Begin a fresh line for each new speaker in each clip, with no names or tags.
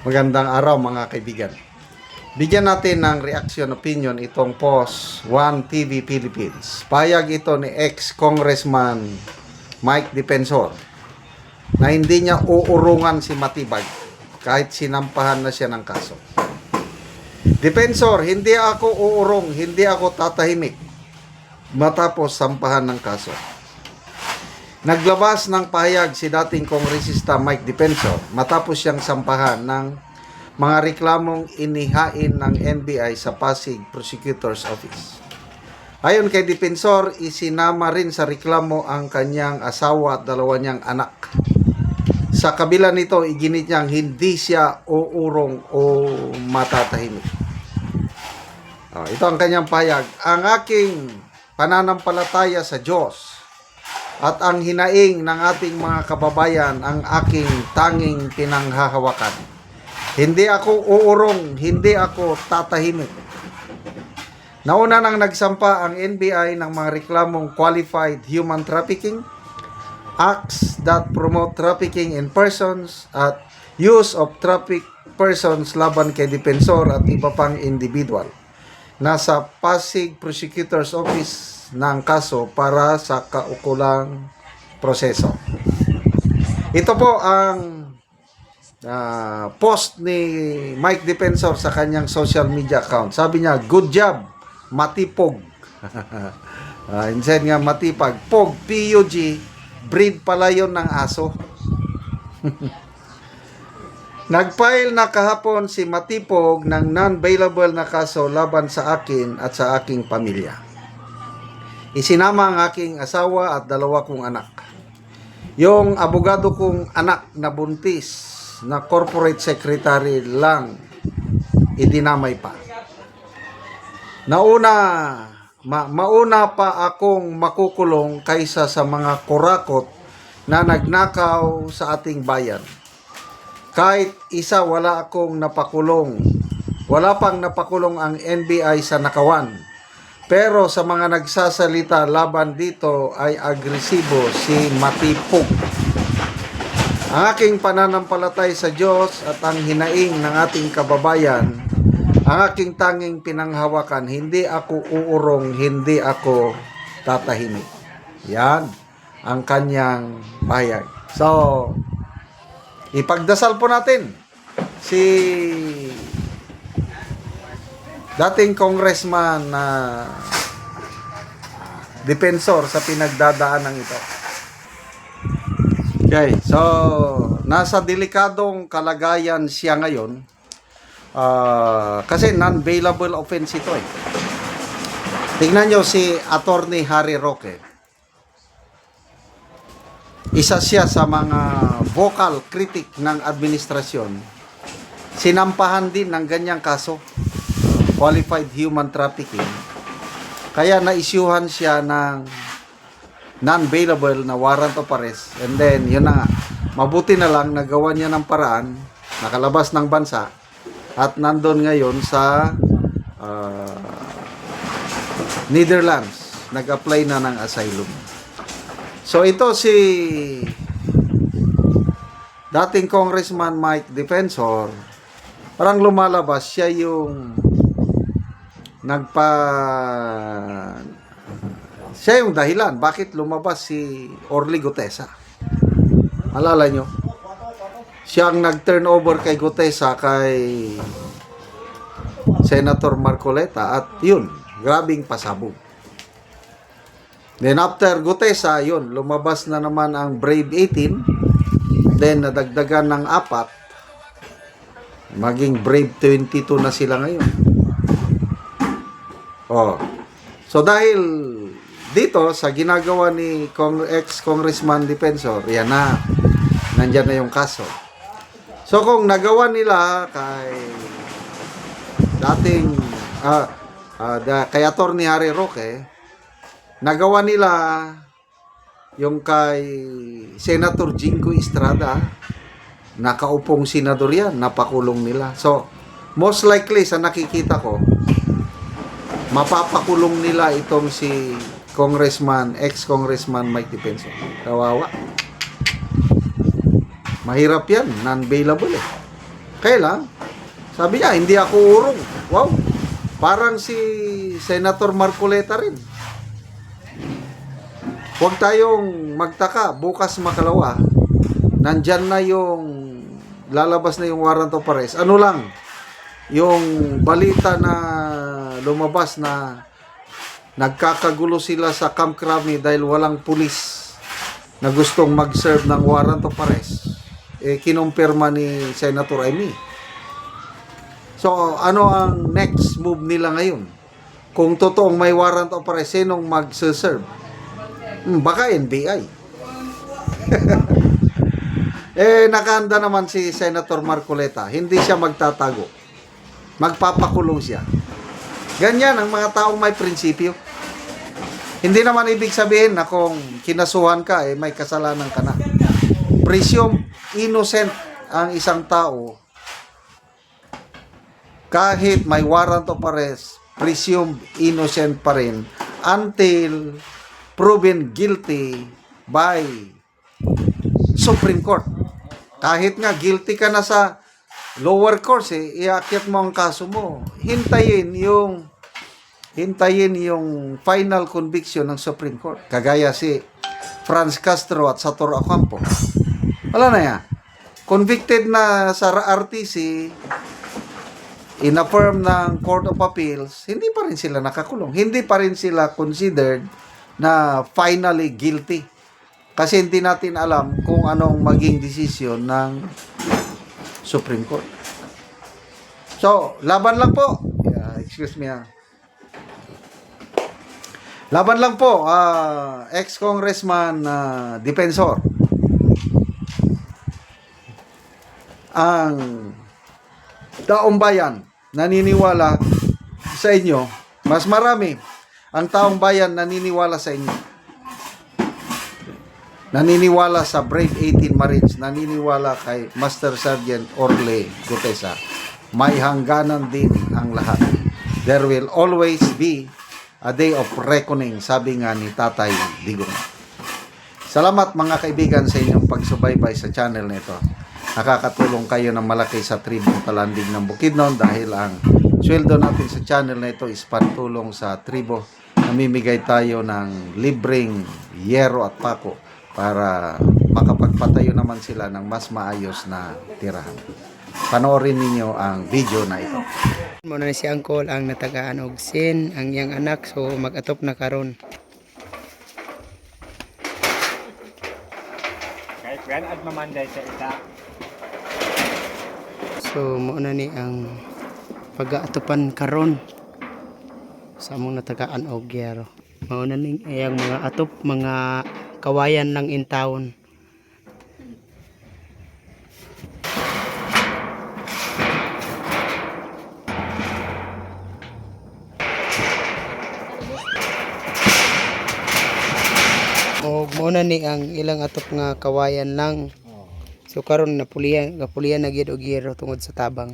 Magandang araw mga kaibigan. Bigyan natin ng reaction opinion itong post 1 TV Philippines. Payag ito ni ex-congressman Mike Defensor na hindi niya uurungan si Matibag kahit sinampahan na siya ng kaso. Defensor, hindi ako uurong, hindi ako tatahimik matapos sampahan ng kaso. Naglabas ng pahayag si dating kongresista Mike Defensor matapos siyang sampahan ng mga reklamong inihain ng NBI sa Pasig Prosecutor's Office. Ayon kay Defensor, isinama rin sa reklamo ang kanyang asawa at dalawa niyang anak. Sa kabila nito, iginit niyang hindi siya uurong o matatahimik. Ito ang kanyang pahayag. Ang aking pananampalataya sa Diyos at ang hinaing ng ating mga kababayan ang aking tanging pinanghahawakan. Hindi ako uurong, hindi ako tatahimik. Nauna nang nagsampa ang NBI ng mga reklamong qualified human trafficking, acts that promote trafficking in persons at use of trafficked persons laban kay Defensor at iba pang individual. Nasa Pasig Prosecutor's Office ng kaso para sa kaukulang proseso. Ito po ang post ni Mike Defensor sa kanyang social media account. Sabi niya, good job, Matipog. Instead nga Matipag. Pog, P-U-G, breed pala yun ng aso. Nag-file na kahapon si Matipog ng non-bailable na kaso laban sa akin at sa aking pamilya. Isinama ang aking asawa at dalawa kong anak. Yung abogado kong anak na buntis na corporate secretary lang idinamay pa. Mauna pa akong makukulong kaysa sa mga kurakot na nagnakaw sa ating bayan. Kahit isa wala akong napakulong. Wala pang napakulong ang NBI sa nakawan. Pero sa mga nagsasalita laban dito ay agresibo si Matipog. Ang aking pananampalatay sa Diyos at ang hinaing ng ating kababayan, ang aking tanging pinanghawakan, hindi ako uurong, hindi ako tatahimik. Yan ang kanyang pahayag. So, ipagdasal po natin si dating congressman na Defensor sa pinagdadaanan ito. Okay, so nasa delikadong kalagayan siya ngayon kasi non-bailable offense ito eh. Tingnan nyo si Attorney Harry Roque. Isa siya sa mga vocal critic ng administrasyon. Sinampahan din ng ganyang kaso, qualified human trafficking. Kaya na-issuehan siya ng non-bailable na warrant of arrest. And then, yun na nga. Mabuti na lang, nagawa niya ng paraan, nakalabas ng bansa, at nandun ngayon sa Netherlands. Nag-apply na ng asylum. So, ito si dating Congressman Mike Defensor, parang lumalabas, siya yung siya yung dahilan bakit lumabas si Orly Gutesa. Alala nyo, siya ang nag-turn over kay Gutesa kay Senator Marcoleta at yun, grabing pasabog. Then after Gutesa, yun, lumabas na naman ang Brave 18, then nadagdagan ng 4, maging Brave 22 na sila ngayon. So dahil dito sa ginagawa ni ex-congressman Defensor, yan na, nandyan na yung kaso. So kung nagawa nila kay dating kay Attorney Harry Roque, nagawa nila yung kay Senator Jingo Estrada, nakaupong senador yan, napakulong nila. So most likely sa nakikita ko, mapapakulong nila itong si ex-congressman Mike Defensor. Kawawa. Mahirap yan, non-bailable eh. Kaya lang, sabi niya, hindi ako urong. Wow, parang si Senator Marcoleta rin. Huwag tayong magtaka, bukas makalawa, nandyan na yung, lalabas na yung warrant of arrest. Ano lang, yung balita na lumabas na nagkakagulo sila sa Camp Crame dahil walang pulis na gustong mag-serve ng warrant of arrest. Kinumpirma ni Senator Amy. So, ano ang next move nila ngayon? Kung totoong may warrant of arrest, sinong mag-serve? Baka NBI. Nakahanda naman si Senator Marcoleta. Hindi siya magtatago. Magpapakulong siya. Ganyan ang mga taong may prinsipyo. Hindi naman ibig sabihin na kung kinasuhan ka, may kasalanan ka na. Presume innocent ang isang tao kahit may warrant of arrest, presume innocent pa rin until proven guilty by Supreme Court. Kahit nga guilty ka na sa lower courts, iakyat mo ang kaso mo. Hintayin yung final conviction ng Supreme Court. Kagaya si Franz Castro at Sator Ocampo. Wala na yan. Convicted na sa RTC, in-affirm ng Court of Appeals, hindi pa rin sila nakakulong. Hindi pa rin sila considered na finally guilty. Kasi hindi natin alam kung anong maging desisyon ng Supreme Court. So, laban lang po. Excuse me. Laban lang po, ex-congressman Defensor. Ang taong bayan naniniwala sa inyo, mas marami ang taong bayan naniniwala sa inyo. Naniniwala sa Brave 18 Marines, naniniwala kay Master Sergeant Orle Gutesa. May hangganan din ang lahat. There will always be a day of reckoning, sabi nga ni Tatay Digong. Salamat mga kaibigan sa inyong pagsubaybay sa channel nito. Nakakatulong kayo ng malaki sa tribong Talandig ng Bukidnon dahil ang sweldo natin sa channel na ito is pantulong sa tribo. Namimigay tayo ng libreng yero at pako para makapagpatayo naman sila ng mas maayos na tirahan. Panoorin ninyo ang video na ito.
Muna na si Angkol ang natagaan og sin ang iyang anak, so mag-atop na karon.
Kahit yan at mamanday sa isa.
So muna ni ang pag-aatopan karon sa among natagaan og gyero. Mauna ning iyang mga atop, mga kawayan ng intawon. O muna ni ang ilang atop nga kawayan lang. So karon napulian na gyud og gyero tungod sa tabang.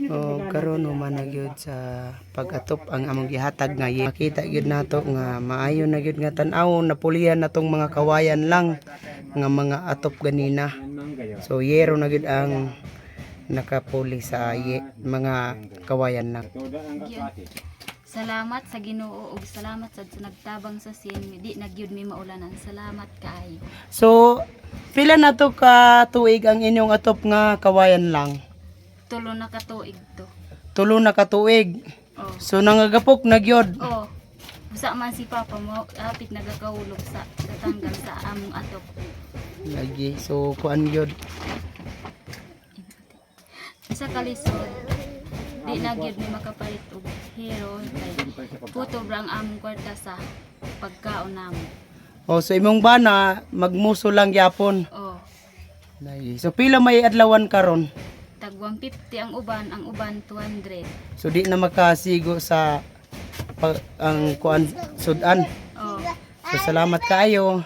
O karon human na gyud sa pag-atop ang among gihatag nga makita gyud nato nga maayo na gyud nga tan-awon napulian natong mga kawayan lang nga mga atop ganina. So yero na gyud ang nakapuli sa mga kawayan lang.
Salamat sa Ginoo ug salamat sa nagtabang sa sin, di nagyud mi maulanan. Salamat kaayo.
So pila na to ka tuig ang inyong atop nga kawayan lang?
Tulo na ka tuig to.
Tulo na ka tuig.
Oh.
So nangagapok na gyud.
Oh. Busa man si Papa mo apit nagakahulog sa natanggal sa among atop.
Lagi. So kuan gyud.
Sa kalisod, di nagyud mi makapalit og hero kay puto brang among kwarta sa pagkaon namo.
Oh, so imong bana magmuso lang gyapon.
Oh.
Lagi. So pila may adlawan karon?
Tag 150 ang uban 200.
So di na makasigo sa ang kuan sudan.
Oh.
So salamat kaayo.